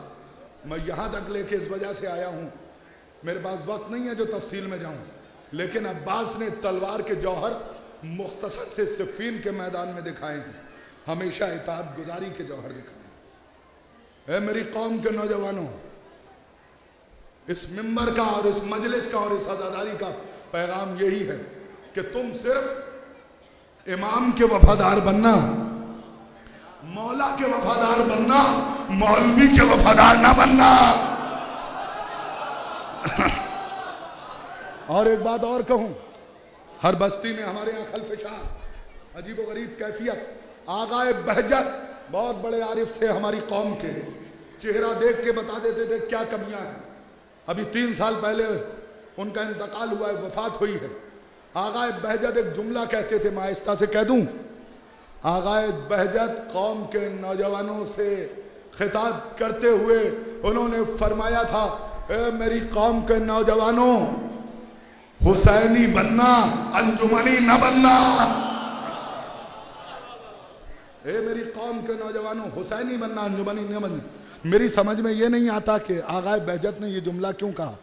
میں یہاں تک لے کے اس وجہ سے آیا ہوں، میرے پاس وقت نہیں ہے جو تفصیل میں جاؤں، لیکن عباس نے تلوار کے جوہر مختصر سے صفین کے میدان میں دکھائے ہیں، ہمیشہ اطاعت گزاری کے جوہر دکھائے ہیں. اے میری قوم کے نوجوانوں، اس منبر کا اور اس مجلس کا اور اس عزاداری کا پیغام یہی ہے کہ تم صرف امام کے وفادار بننا، مولا کے وفادار بننا، مولوی کے وفادار نہ بننا. اور ایک بات اور کہوں، ہر بستی میں ہمارے یہاں خلف شاہ عجیب و غریب کیفیت. آغائے بہجت بہت بڑے عارف تھے ہماری قوم کے، چہرہ دیکھ کے بتا دیتے تھے کیا کمیاں ہیں. ابھی 3 سال پہلے ان کا انتقال ہوا ہے، وفات ہوئی ہے. آغائے بہجت ایک جملہ کہتے تھے، میں آہستہ سے کہہ دوں. آغائے بہجت قوم کے نوجوانوں سے خطاب کرتے ہوئے انہوں نے فرمایا تھا، اے میری قوم کے نوجوانوں، حسینی بننا، انجمنی نہ بننا. اے میری قوم کے نوجوانوں، حسینی بننا، انجمنی نہ بننا. میری سمجھ میں یہ نہیں آتا کہ آغائے بہجت نے یہ جملہ کیوں کہا،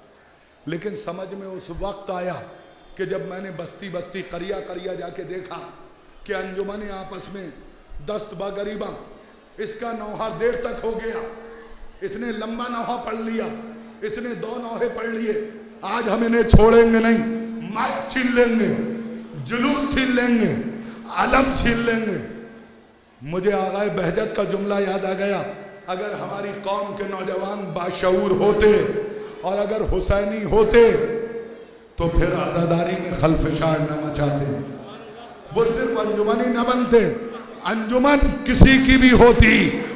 لیکن سمجھ میں اس وقت آیا کہ جب میں نے بستی بستی قریہ قریہ جا کے دیکھا کہ انجمنیں آپس میں دست با غریباں. اس کا نوحہ دیر تک ہو گیا، اس نے لمبا نوحہ پڑھ لیا، اس نے 2 نوحے پڑھ لیے. آج ہم انہیں چھوڑیں گے نہیں، مائک چھین لیں گے، جلوس چھین لیں گے، علم چھین لیں گے. مجھے آغائے بہجت کا جملہ یاد آ گیا، اگر ہماری قوم کے نوجوان باشعور ہوتے اور اگر حسینی ہوتے تو پھر عزاداری میں خلفشار نہ مچاتے، وہ صرف انجمنی نہ بنتے. انجمن کسی کی بھی ہوتی،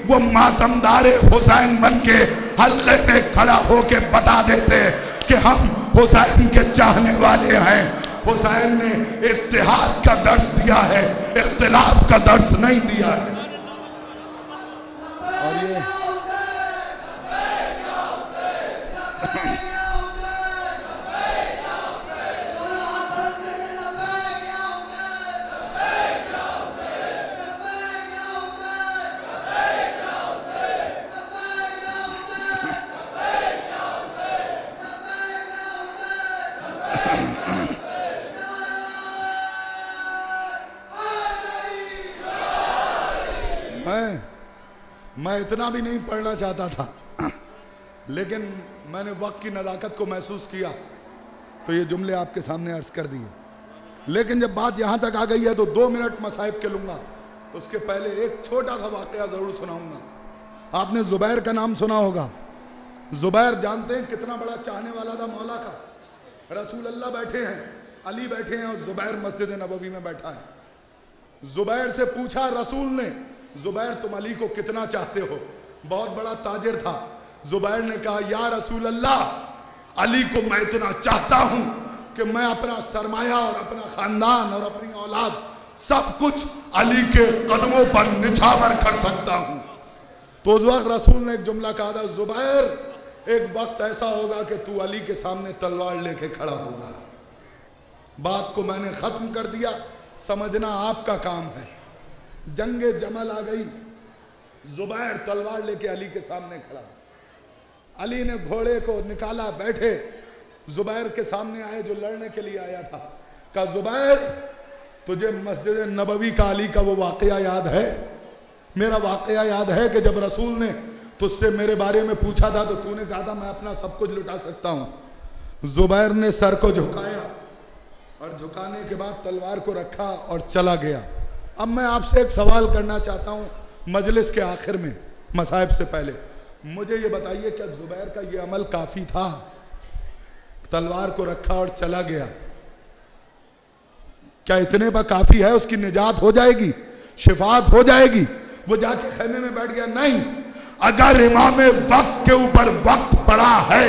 وہ ماتمدار حسین بن کے حلقے میں کھڑا ہو کے بتا دیتے کہ ہم حسین کے چاہنے والے ہیں. حسین نے اتحاد کا درس دیا ہے، اختلاف کا درس نہیں دیا ہے. اور یہ میں اتنا بھی نہیں پڑھنا چاہتا تھا، لیکن میں نے وقت کی نزاکت کو محسوس کیا تو یہ جملے آپ کے سامنے عرض کر دیے۔ لیکن جب بات یہاں تک آ گئی ہے تو 2 منٹ مصائب کے لوں گا، اس کے پہلے ایک چھوٹا سا واقعہ ضرور سناؤں گا۔ آپ نے زبیر کا نام سنا ہوگا۔ زبیر جانتے ہیں کتنا بڑا چاہنے والا تھا مولا کا۔ رسول اللہ بیٹھے ہیں، علی بیٹھے ہیں اور زبیر مسجد نبوی میں بیٹھا ہے۔ زبیر سے پوچھا رسول نے، زبیر تم علی کو کتنا چاہتے ہو؟ بہت بڑا تاجر تھا۔ زبیر نے کہا یا رسول اللہ، علی کو میں اتنا چاہتا ہوں کہ میں اپنا سرمایہ اور اپنا خاندان اور اپنی اولاد سب کچھ علی کے قدموں پر نچھاور کر سکتا ہوں۔ تو اس وقت رسول نے ایک جملہ کہا تھا، زبیر ایک وقت ایسا ہوگا کہ تو علی کے سامنے تلوار لے کے کھڑا ہوگا۔ بات کو میں نے ختم کر دیا، سمجھنا آپ کا کام ہے۔ جنگ جمل آ گئی، زبیر تلوار لے کے علی کے سامنے کھڑا۔ علی نے گھوڑے کو نکالا، بیٹھے، زبیر کے سامنے آئے جو لڑنے کے لیے آیا تھا۔ کہا زبیر تجھے مسجد نبوی کا علی کا وہ واقعہ یاد ہے؟ میرا واقعہ یاد ہے کہ جب رسول نے تجھ سے میرے بارے میں پوچھا تھا تو تو نے کہا تھا میں اپنا سب کچھ لٹا سکتا ہوں۔ زبیر نے سر کو جھکایا اور جھکانے کے بعد تلوار کو رکھا اور چلا گیا۔ اب میں آپ سے ایک سوال کرنا چاہتا ہوں مجلس کے آخر میں، مصائب سے پہلے مجھے یہ بتائیے کیا زبیر کا یہ عمل کافی تھا؟ تلوار کو رکھا اور چلا گیا، کیا اتنے پر کافی ہے؟ اس کی نجات ہو جائے گی، شفاعت ہو جائے گی؟ وہ جا کے خیمے میں بیٹھ گیا؟ نہیں، اگر امام وقت کے اوپر وقت پڑا ہے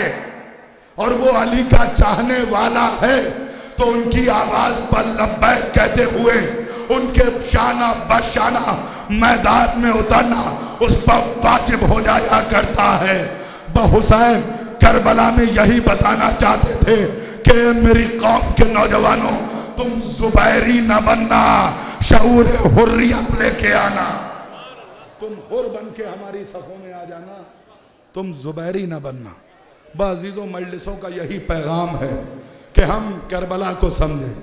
اور وہ علی کا چاہنے والا ہے تو ان کی آواز پر لبیک کہتے ہوئے ان کے شانہ بشانہ میدان میں اترنا اس پر واجب ہو جایا کرتا ہے۔ حسین کربلا میں یہی بتانا چاہتے تھے کہ میری قوم کے نوجوانوں تم زبیری نہ بننا، شعور حریت لے کے آنا، تم حر بن کے ہماری صفوں میں آ جانا، تم زبیری نہ بننا۔ بعزیزوں مجلسوں کا یہی پیغام ہے کہ ہم کربلا کو سمجھیں،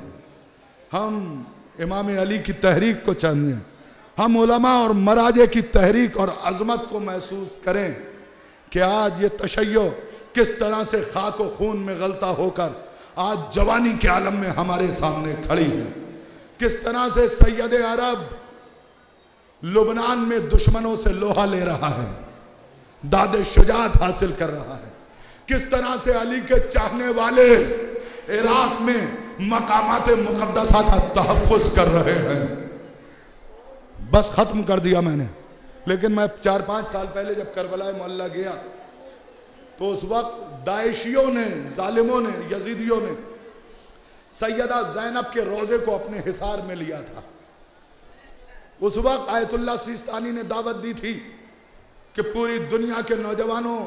ہم امام علی کی تحریک کو سمجھیں، ہم علماء اور مراجع کی تحریک اور عظمت کو محسوس کریں کہ آج یہ تشیع کس طرح سے خاک و خون میں غلطہ ہو کر آج جوانی کے عالم میں ہمارے سامنے کھڑی ہے، کس طرح سے سید عرب لبنان میں دشمنوں سے لوہا لے رہا ہے، داد شجاعت حاصل کر رہا ہے، کس طرح سے علی کے چاہنے والے عراق میں مقامات مقدسہ کا تحفظ کر رہے ہیں۔ بس ختم کر دیا میں نے، لیکن میں 4-5 سال پہلے جب کربلا معلّہ گیا تو اس وقت داعشیوں نے، ظالموں نے، یزیدیوں نے سیدہ زینب کے روضے کو اپنے حصار میں لیا تھا۔ اس وقت آیت اللہ سیستانی نے دعوت دی تھی کہ پوری دنیا کے نوجوانوں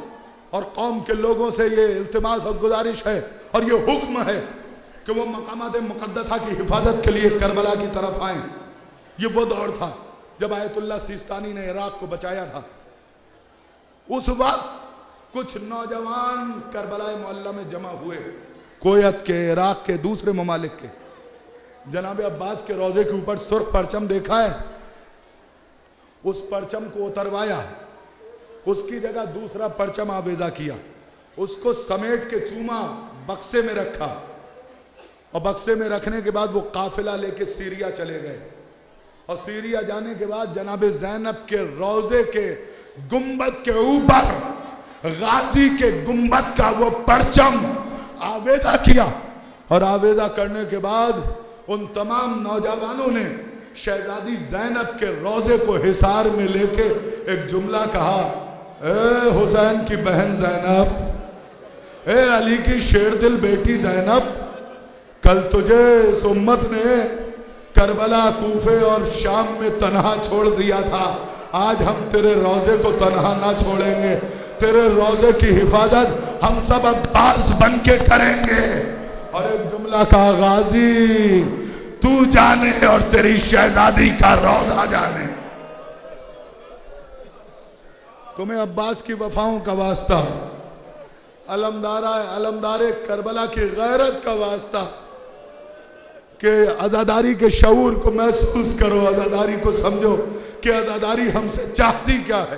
اور قوم کے لوگوں سے یہ التماس اور گزارش ہے اور یہ حکم ہے کہ وہ مقامات مقدسہ کی حفاظت کے لیے کربلا کی طرف آئیں۔ یہ وہ دور تھا جب آیت اللہ سیستانی نے عراق کو بچایا تھا۔ اس وقت کچھ نوجوان کربلا معلّہ میں جمع ہوئے، کویت کے، عراق کے، دوسرے ممالک کے۔ جناب عباس کے روضے کے اوپر سرخ پرچم دیکھا ہے، اس پرچم کو اتروایا، اس کی جگہ دوسرا پرچم آویزہ کیا، اس کو سمیٹ کے چوما، بکسے میں رکھا، اور بکسے میں رکھنے کے بعد وہ قافلہ لے کے سیریا چلے گئے، اور سیریا جانے کے بعد جناب زینب کے روضے کے گنبد کے اوپر غازی کے گنبد کا وہ پرچم آویزہ کیا، اور آویزہ کرنے کے بعد ان تمام نوجوانوں نے شہزادی زینب کے روضے کو حصار میں لے کے ایک جملہ کہا، اے حسین کی بہن زینب، اے علی کی شیر دل بیٹی زینب، کل تجھے اس امت نے کربلا، کوفے اور شام میں تنہا چھوڑ دیا تھا، آج ہم تیرے روضے کو تنہا نہ چھوڑیں گے، تیرے روضے کی حفاظت ہم سب عباس بن کے کریں گے۔ اور ایک جملہ کہا، غازی تو جانے اور تیری شہزادی کا روضہ جانے۔ تمہیں عباس کی وفاؤں کا واسطہ، علمدار کربلا کی غیرت کا واسطہ کہ عزاداری کے شعور کو محسوس کرو، عزاداری کو سمجھو کہ عزاداری ہم سے چاہتی کیا ہے۔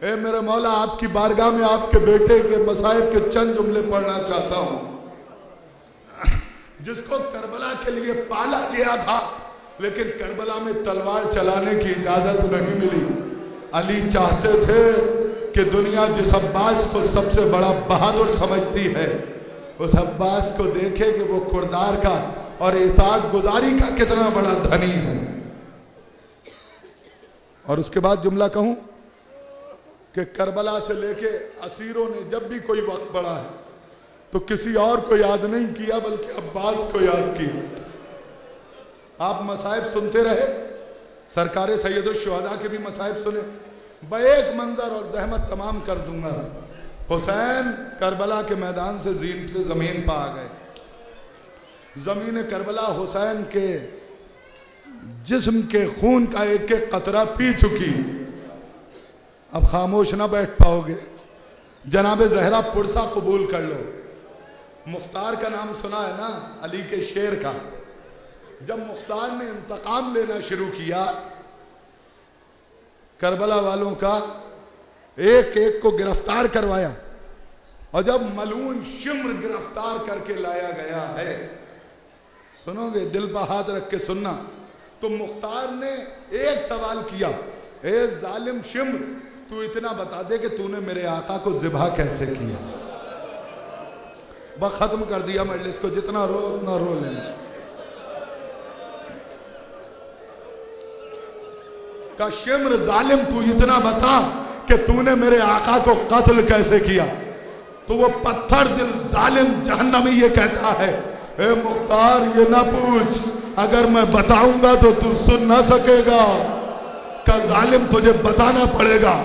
اے میرے مولا آپ کی بارگاہ میں آپ کے بیٹے کے مصائب کے چند جملے پڑھنا چاہتا ہوں، جس کو کربلا کے لیے پالا گیا تھا لیکن کربلا میں تلوار چلانے کی اجازت نہیں ملی۔ علی چاہتے تھے کہ دنیا جس عباس کو سب سے بڑا بہادر سمجھتی ہے اس عباس کو دیکھے کہ وہ کردار کا اور اطاعت گزاری کا کتنا بڑا دھنی ہے۔ اور اس کے بعد جملہ کہوں کہ کربلا سے لے کے اسیروں نے جب بھی کوئی وقت پڑا ہے تو کسی اور کو یاد نہیں کیا بلکہ عباس کو یاد کیا۔ آپ مصائب سنتے رہے، سرکار سید الشہداء کے بھی مصائب سنے، ایک منظر اور زحمت تمام کر دوں گا۔ حسین کربلا کے میدان سے زمین پہ آ گئے۔ زمین کربلا حسین کے جسم کے خون کا ایک ایک قطرہ پی چکی۔ اب خاموش نہ بیٹھ پاؤ گے، جناب زہرا پرسہ قبول کر لو۔ مختار کا نام سنا ہے نا، علی کے شیر کا۔ جب مختار نے انتقام لینا شروع کیا کربلا والوں کا، ایک ایک کو گرفتار کروایا، اور جب ملعون شمر گرفتار کر کے لایا گیا ہے، سنو گے دل پہ ہاتھ رکھ کے سننا، تو مختار نے ایک سوال کیا، اے ظالم شمر تو اتنا بتا دے کہ تو نے میرے آقا کو ذبح کیسے کیا۔ بس ختم کر دیا مجلس کو، جتنا رو اتنا رو لینا۔ کہ شمر ظالم تو اتنا بتا کہ تو نے میرے آقا کو قتل کیسے کیا۔ تو وہ پتھر دل ظالم جہنمی یہ کہتا ہے، اے مختار یہ نہ پوچھ، اگر میں بتاؤں گا تو تو سن نہ سکے گا، کہ ظالم تجھے بتانا پڑے گا۔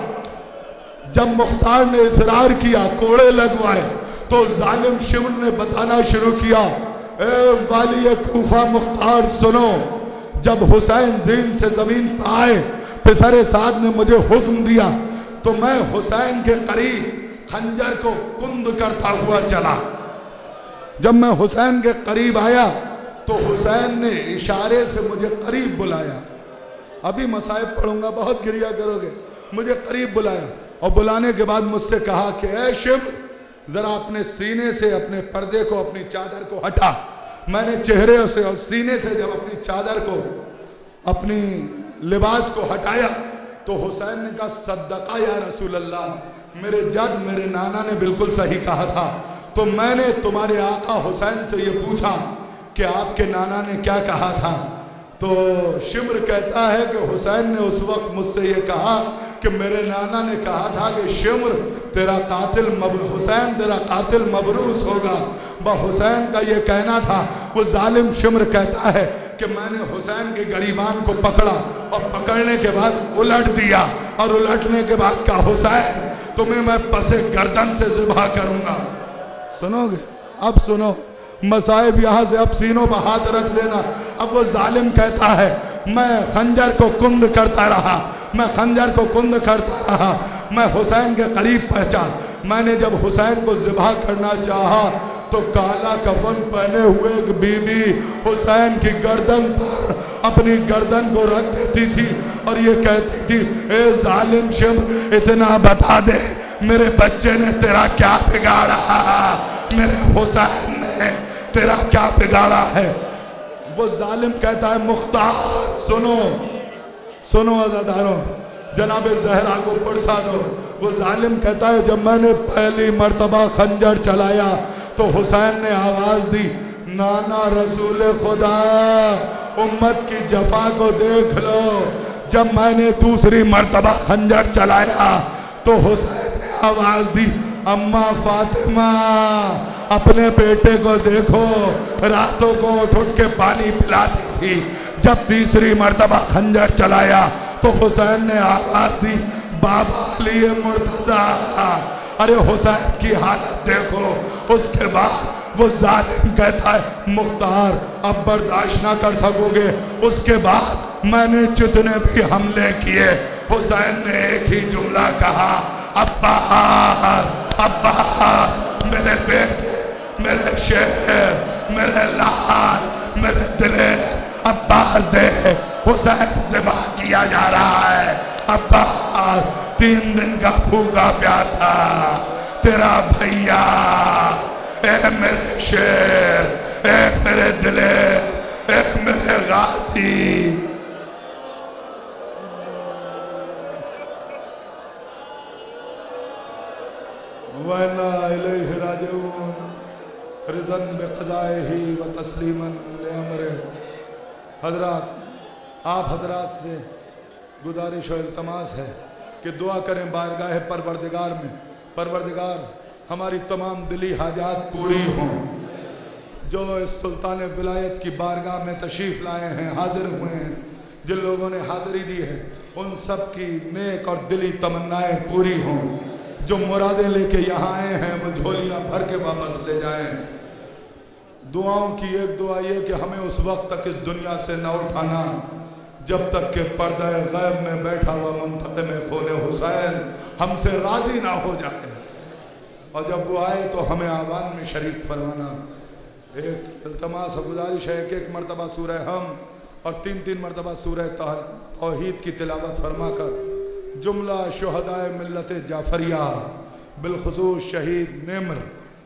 جب مختار نے اصرار کیا، کوڑے لگوائے، تو ظالم شمر نے بتانا شروع کیا، اے والی کوفہ مختار سنو، جب حسین زین سے زمین پہ آئے، پسر سعد نے مجھے حکم دیا تو میں حسین کے قریب خنجر کو کند کرتا ہوا چلا۔ جب میں حسین کے قریب آیا تو حسین نے اشارے سے مجھے قریب بلایا۔ ابھی مصائب پڑھوں گا، بہت گریہ کرو گے۔ مجھے قریب بلایا اور بلانے کے بعد مجھ سے کہا کہ اے شمر ذرا اپنے سینے سے اپنے پردے کو، اپنی چادر کو ہٹا۔ میں نے چہرے سے اور سینے سے جب اپنی چادر کو، اپنی لباس کو ہٹایا تو حسین نے کہا صدقہ یا رسول اللہ، میرے جد میرے نانا نے بالکل صحیح کہا تھا۔ تو میں نے تمہارے آقا حسین سے یہ پوچھا کہ آپ کے نانا نے کیا کہا تھا؟ تو شمر کہتا ہے کہ حسین نے اس وقت مجھ سے یہ کہا کہ میرے نانا نے کہا تھا کہ شمر تیرا قاتل حسین تیرا قاتل مبروس ہوگا۔ حسین کا یہ کہنا تھا۔ وہ ظالم شمر کہتا ہے کہ میں نے حسین کے گریبان کو پکڑا اور پکڑنے کے بعد الٹ دیا، اور الٹنے کے بعد کہا حسین تمہیں میں پس گردن سے ذبح کروں گا۔ سنو گے؟ اب سنو مصائب یہاں سے، اب سینوں پہ ہاتھ رکھ لینا۔ اب وہ ظالم کہتا ہے میں خنجر کو کند کرتا رہا، میں خنجر کو کند کرتا رہا، میں حسین کے قریب پہنچا۔ میں نے جب حسین کو ذبح کرنا چاہا تو کالا کفن پہنے ہوئے ایک بی بی حسین کی گردن پر اپنی گردن کو رکھ دیتی تھی اور یہ کہتی تھی اے ظالم شمر اتنا بتا دے میرے بچے نے تیرا کیا بگاڑا، میرے حسین نے تیرا کیا بگاڑا ہے۔ وہ ظالم کہتا ہے مختار سنو سنو عزاداروں، جناب زہرا کو پرسا دو۔ وہ ظالم کہتا ہے جب میں نے پہلی مرتبہ خنجر چلایا تو حسین نے آواز دی نانا رسول خدا امت کی جفا کو دیکھ لو۔ جب میں نے دوسری مرتبہ خنجر چلایا تو حسین نے آواز دی اماں فاطمہ اپنے بیٹے کو دیکھو، راتوں کو اٹھ کے پانی پلاتی تھی۔ جب تیسری مرتبہ خنجر چلایا تو حسین نے آواز دی بابا علی مرتضیٰ، ارے حسین کی حالت دیکھو۔ اس کے بعد وہ ظالم کہتا ہے مختار اب برداشت نہ کر سکو گے۔ اس کے بعد میں نے جتنے بھی حملے کیے حسین نے ایک ہی جملہ کہا عباس عباس میرے بیٹے، میرے شیر، میرے لال، میرے دلیر، عباس دے حسین ذبح کیا جا رہا ہے۔ عباس 3 دن کا بھوکا پیاسا تیرا بھیا، اے میرے شیر، اے میرے دلیر، اے میرے غازی۔ وَإِنَّا إِلَيْهِ رَاجِعُونَ رِضًا بِقَضَائِهِ وَتَسْلِيمًا لِأَمْرِهِ۔ حضرات، آپ حضرات سے گزارش و التماس ہے کہ دعا کریں بارگاہ پروردگار میں، پروردگار ہماری تمام دلی حاجات پوری ہوں۔ جو اس سلطان ولایت کی بارگاہ میں تشریف لائے ہیں، حاضر ہوئے ہیں، جن لوگوں نے حاضری دی ہے، ان سب کی نیک اور دلی تمنائیں پوری ہوں۔ جو مرادیں لے کے یہاں آئے ہیں وہ جھولیاں بھر کے واپس لے جائیں۔ دعاؤں کی ایک دعا یہ کہ ہمیں اس وقت تک اس دنیا سے نہ اٹھانا جب تک کہ پردہ غیب میں بیٹھا ہوا منتقم خون حسین ہم سے راضی نہ ہو جائے، اور جب وہ آئے تو ہمیں آوان میں شریک فرمانا۔ ایک التماس و گزارش ہے، ایک مرتبہ سورہ ہم اور 3 مرتبہ سورہ توحید کی تلاوت فرما کر جملہ شہدائے ملت جعفریہ، بالخصوص شہید نمر،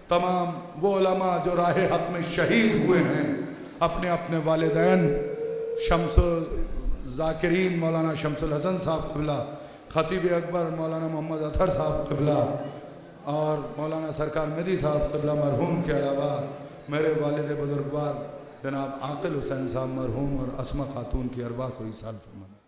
تمام وہ علماء جو راہ حق میں شہید ہوئے ہیں، اپنے اپنے والدین شمس ذاکرین مولانا شمس الحسن صاحب قبلہ، خطیب اکبر مولانا محمد اطہر صاحب قبلہ اور مولانا سرکار مہدی صاحب قبلہ مرحوم کے علاوہ میرے والد بزرگوار جناب عاقل حسین صاحب مرحوم اور اسمہ خاتون کی ارواح کو ایصال فرمائیں۔